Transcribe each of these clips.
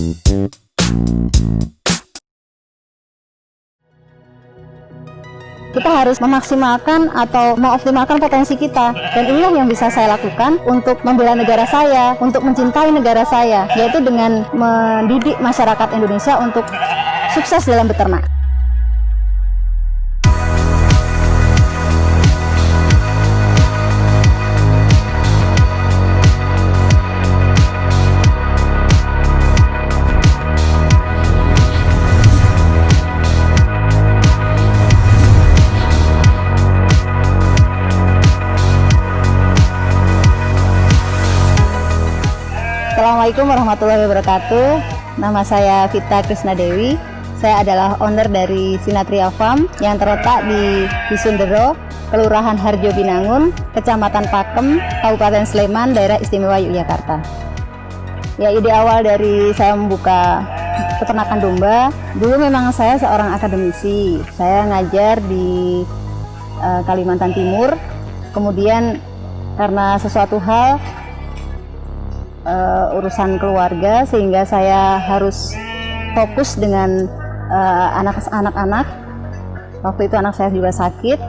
Kita harus memaksimalkan atau mengoptimalkan potensi kita, dan inilah yang bisa saya lakukan untuk membela negara saya, untuk mencintai negara saya, yaitu dengan mendidik masyarakat Indonesia untuk sukses dalam beternak. Assalamualaikum warahmatullahi wabarakatuh. Nama saya Vita Krisna Dewi. Saya adalah owner dari Sinatria Farm yang terletak di Sundero, Kelurahan Harjo Binangun, Kecamatan Pakem, Kabupaten Sleman, Daerah Istimewa Yogyakarta. Ya, ide awal dari saya membuka peternakan domba, dulu memang saya seorang akademisi. Saya ngajar di Kalimantan Timur. Kemudian karena sesuatu hal urusan keluarga sehingga saya harus fokus dengan anak-anak. Waktu itu anak saya juga sakit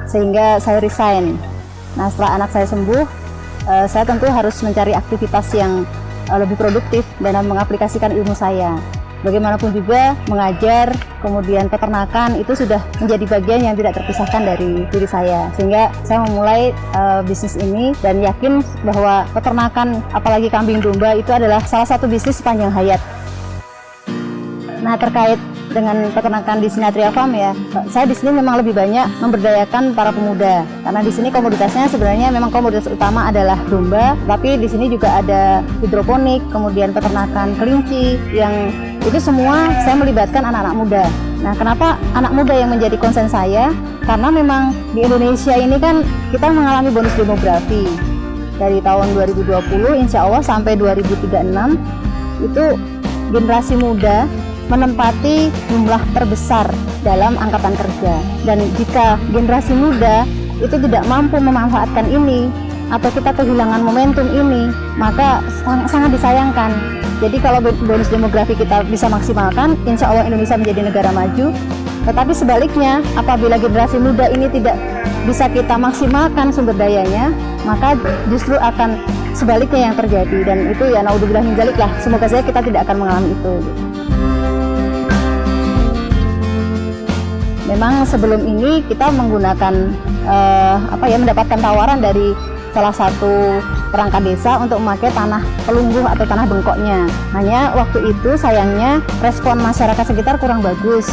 sehingga saya resign. Nah, setelah anak saya sembuh, saya tentu harus mencari aktivitas yang lebih produktif dan mengaplikasikan ilmu saya. Bagaimanapun juga mengajar, kemudian peternakan itu sudah menjadi bagian yang tidak terpisahkan dari diri saya. Sehingga saya memulai bisnis ini dan yakin bahwa peternakan, apalagi kambing domba, itu adalah salah satu bisnis sepanjang hayat. Nah, terkait dengan peternakan di Sinatria Farm, ya, saya di sini memang lebih banyak memberdayakan para pemuda. Karena di sini komoditasnya sebenarnya memang komoditas utama adalah domba, tapi di sini juga ada hidroponik, kemudian peternakan kelinci, yang itu semua saya melibatkan anak-anak muda. Nah, kenapa anak muda yang menjadi konsen saya? Karena memang di Indonesia ini kan kita mengalami bonus demografi. Dari tahun 2020 insya Allah sampai 2036 itu generasi muda menempati jumlah terbesar dalam angkatan kerja. Dan jika generasi muda itu tidak mampu memanfaatkan ini atau kita kehilangan momentum ini, maka sangat disayangkan. Jadi kalau bonus demografi kita bisa maksimalkan, insya Allah Indonesia menjadi negara maju. Tetapi sebaliknya, apabila generasi muda ini tidak bisa kita maksimalkan sumber dayanya, maka justru akan sebaliknya yang terjadi. Dan itu ya naudzubillah min dzalik lah. Semoga saja kita tidak akan mengalami itu. Memang sebelum ini kita menggunakan mendapatkan tawaran dari salah satu perangkat desa untuk memakai tanah pelungguh atau tanah bengkoknya. Hanya waktu itu sayangnya respon masyarakat sekitar kurang bagus.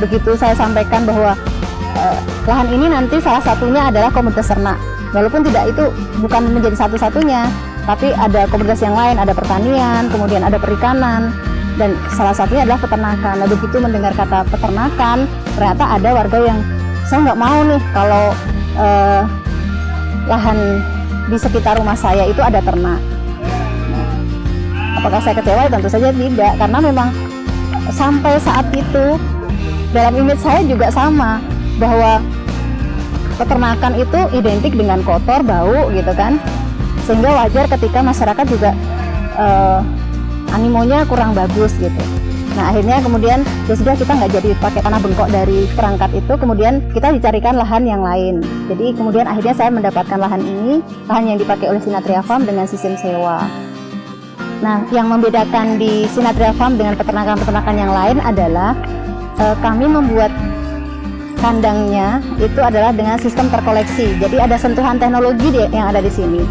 Begitu saya sampaikan bahwa lahan ini nanti salah satunya adalah komoditas ternak. Walaupun tidak, itu bukan menjadi satu-satunya, tapi ada komoditas yang lain, ada pertanian, kemudian ada perikanan, dan salah satunya adalah peternakan. Nah, begitu mendengar kata peternakan, ternyata ada warga yang, saya nggak mau nih kalau lahan di sekitar rumah saya itu ada ternak. Nah, apakah saya kecewa? Tentu saja tidak, karena memang sampai saat itu dalam image saya juga sama, bahwa peternakan itu identik dengan kotor, bau gitu kan, sehingga wajar ketika masyarakat juga animonya kurang bagus gitu. Nah, akhirnya kemudian ya sudah, kita nggak jadi pakai tanah bengkok dari perangkat itu, kemudian kita dicarikan lahan yang lain. Jadi kemudian akhirnya saya mendapatkan lahan ini, lahan yang dipakai oleh Sinatria Farm dengan sistem sewa. Nah, yang membedakan di Sinatria Farm dengan peternakan-peternakan yang lain adalah kami membuat kandangnya itu adalah dengan sistem terkoleksi. Jadi ada sentuhan teknologi yang ada di sini.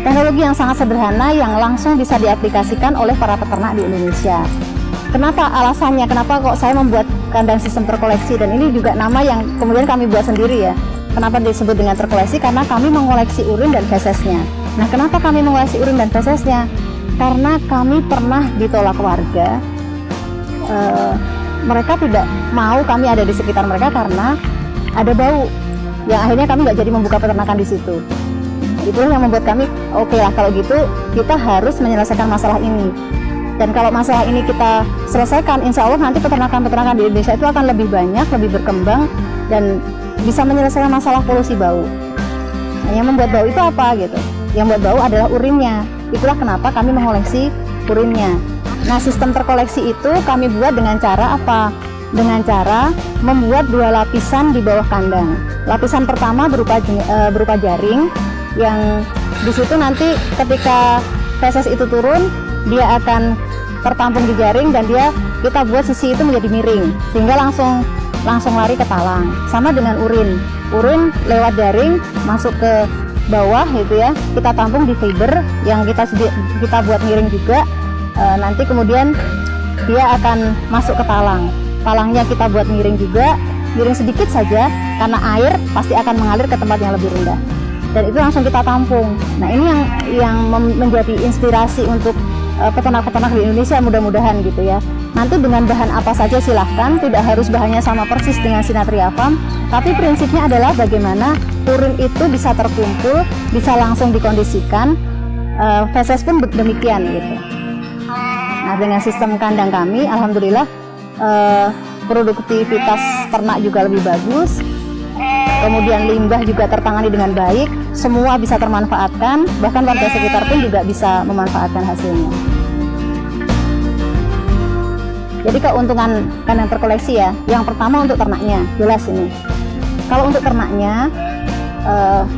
Teknologi yang sangat sederhana yang langsung bisa diaplikasikan oleh para peternak di Indonesia. Kenapa alasannya? Kenapa kok saya membuat kandang sistem terkoleksi? Dan ini juga nama yang kemudian kami buat sendiri ya. Kenapa disebut dengan terkoleksi? Karena kami mengoleksi urin dan fesesnya. Nah, kenapa kami mengoleksi urin dan fesesnya? Karena kami pernah ditolak warga. Mereka tidak mau kami ada di sekitar mereka karena ada bau. Yang akhirnya kami nggak jadi membuka peternakan di situ. Itulah yang membuat kami, oke lah kalau gitu kita harus menyelesaikan masalah ini. Dan kalau masalah ini kita selesaikan, insya Allah nanti peternakan-peternakan di Indonesia itu akan lebih banyak, lebih berkembang, dan bisa menyelesaikan masalah polusi bau. Nah, yang membuat bau itu apa gitu? Yang membuat bau adalah urinnya. Itulah kenapa kami mengoleksi urinnya. Nah, sistem terkoleksi itu kami buat dengan cara apa? Dengan cara membuat 2 lapisan di bawah kandang. Lapisan pertama berupa jaring, yang di situ nanti ketika feses itu turun, dia akan tertampung di jaring dan kita buat sisi itu menjadi miring, sehingga langsung lari ke talang. Sama dengan urin lewat jaring masuk ke bawah gitu ya, kita tampung di fiber yang kita buat miring juga. Nanti kemudian dia akan masuk ke talang. Talangnya kita buat miring juga, miring sedikit saja karena air pasti akan mengalir ke tempat yang lebih rendah. Dan itu langsung kita tampung. Nah, ini yang menjadi inspirasi untuk peternak-peternak di Indonesia, mudah-mudahan gitu ya. Nanti dengan bahan apa saja silahkan, tidak harus bahannya sama persis dengan Sinatria Farm, tapi prinsipnya adalah bagaimana urin itu bisa terkumpul, bisa langsung dikondisikan, feses pun demikian gitu. Nah, dengan sistem kandang kami, alhamdulillah produktivitas ternak juga lebih bagus, kemudian limbah juga tertangani dengan baik, semua bisa termanfaatkan, bahkan warga sekitar pun juga bisa memanfaatkan hasilnya. Jadi keuntungan kandang terkoleksi ya, yang pertama untuk ternaknya, jelas ini. Kalau untuk ternaknya,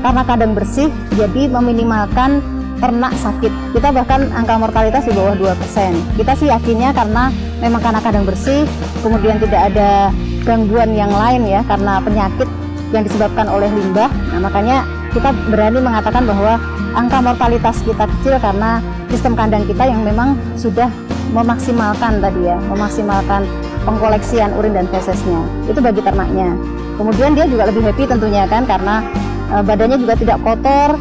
karena kandang bersih, jadi meminimalkan ternak sakit. Kita bahkan angka mortalitas di bawah 2%. Kita sih yakinnya karena memang karena kandang bersih, kemudian tidak ada gangguan yang lain ya, karena penyakit yang disebabkan oleh limbah. Nah, makanya kita berani mengatakan bahwa angka mortalitas kita kecil karena sistem kandang kita yang memang sudah memaksimalkan memaksimalkan pengkoleksian urin dan fesesnya. Itu bagi ternaknya. Kemudian dia juga lebih happy tentunya kan, karena badannya juga tidak kotor,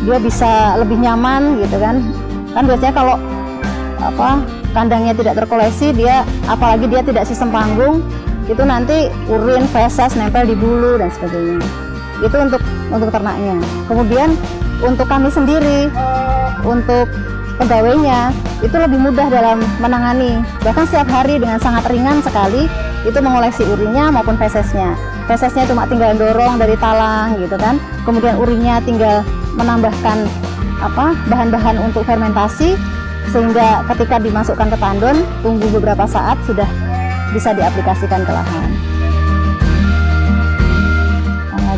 dia bisa lebih nyaman gitu kan. Kan biasanya kalau kandangnya tidak terkoleksi, apalagi dia tidak sistem panggung, itu nanti urin, feses nempel di bulu dan sebagainya. Itu untuk ternaknya. Kemudian untuk kami sendiri, untuk pegawainya itu lebih mudah dalam menangani. Bahkan setiap hari dengan sangat ringan sekali itu mengoleksi urinnya maupun fesesnya. Fesesnya cuma tinggal dorong dari talang gitu kan. Kemudian urinnya tinggal menambahkan bahan-bahan untuk fermentasi, sehingga ketika dimasukkan ke tandon, tunggu beberapa saat sudah bisa diaplikasikan ke lahan.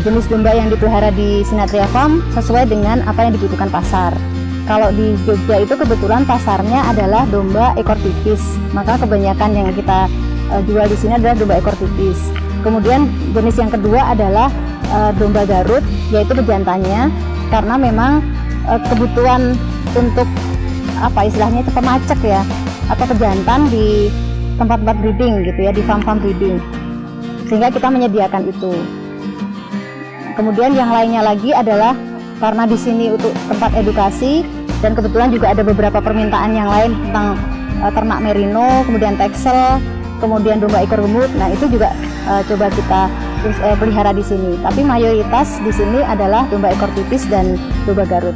Jenis domba yang dipelihara di Sinatria Farm sesuai dengan apa yang dibutuhkan pasar. Kalau di Jogja itu kebetulan pasarnya adalah domba ekor tipis, maka kebanyakan yang kita jual di sini adalah domba ekor tipis. Kemudian jenis yang kedua adalah domba Garut, yaitu pejantannya, karena memang kebutuhan untuk istilahnya itu pemacek ya, atau pejantan di tempat-tempat breeding gitu ya, di farm-farm breeding, sehingga kita menyediakan itu. Kemudian yang lainnya lagi adalah karena di sini untuk tempat edukasi, dan kebetulan juga ada beberapa permintaan yang lain tentang ternak merino, kemudian Texel, kemudian domba ekor gemuk. Nah, itu juga coba kita pelihara di sini. Tapi mayoritas di sini adalah domba ekor tipis dan domba Garut.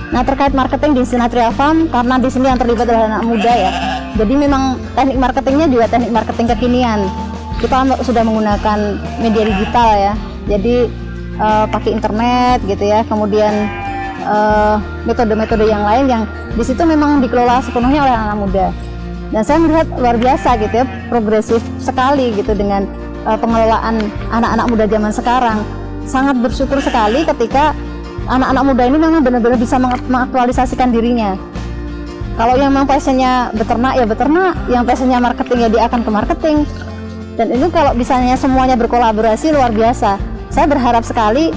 Nah, terkait marketing di Sinatria Farm, karena di sini yang terlibat adalah anak muda ya. Jadi memang teknik marketingnya juga teknik marketing kekinian. Kita sudah menggunakan media digital ya. Jadi pakai internet gitu ya. Kemudian metode-metode yang lain yang di situ memang dikelola sepenuhnya oleh anak muda. Dan saya melihat luar biasa gitu ya, progresif sekali gitu dengan pengelolaan anak-anak muda zaman sekarang. Sangat bersyukur sekali ketika anak-anak muda ini memang benar-benar bisa mengaktualisasikan dirinya. Kalau yang memang passionnya beternak ya beternak, yang passionnya marketing ya dia akan ke marketing. Dan ini kalau misalnya semuanya berkolaborasi luar biasa. Saya berharap sekali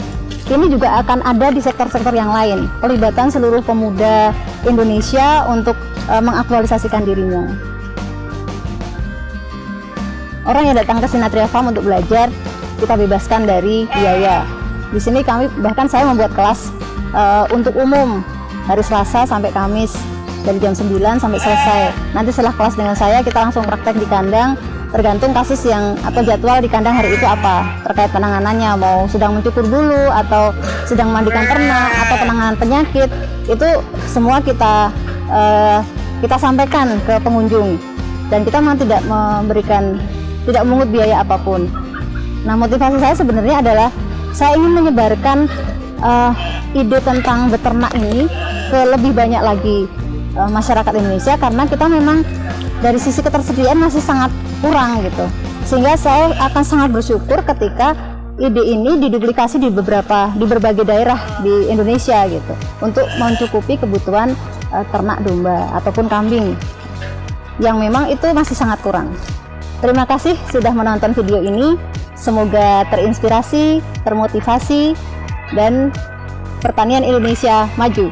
ini juga akan ada di sektor-sektor yang lain, pelibatan seluruh pemuda Indonesia untuk mengaktualisasikan dirinya. Orang yang datang ke Sinatria Farm untuk belajar, kita bebaskan dari biaya. Di sini bahkan saya membuat kelas untuk umum hari Selasa sampai Kamis dari jam 9 sampai selesai. Nanti setelah kelas dengan saya, kita langsung praktek di kandang, tergantung kasus atau jadwal di kandang hari itu apa, terkait penanganannya, mau sedang mencukur bulu atau sedang memandikan ternak atau penanganan penyakit, itu semua kita sampaikan ke pengunjung, dan kita memang tidak mengut biaya apapun. Nah, motivasi saya sebenarnya adalah saya ingin menyebarkan ide tentang beternak ini ke lebih banyak lagi masyarakat Indonesia, karena kita memang dari sisi ketersediaan masih sangat kurang gitu. Sehingga saya akan sangat bersyukur ketika ide ini diduplikasi di berbagai daerah di Indonesia gitu, untuk mencukupi kebutuhan ternak domba ataupun kambing yang memang itu masih sangat kurang. Terima kasih sudah menonton video ini. Semoga terinspirasi, termotivasi, dan pertanian Indonesia maju.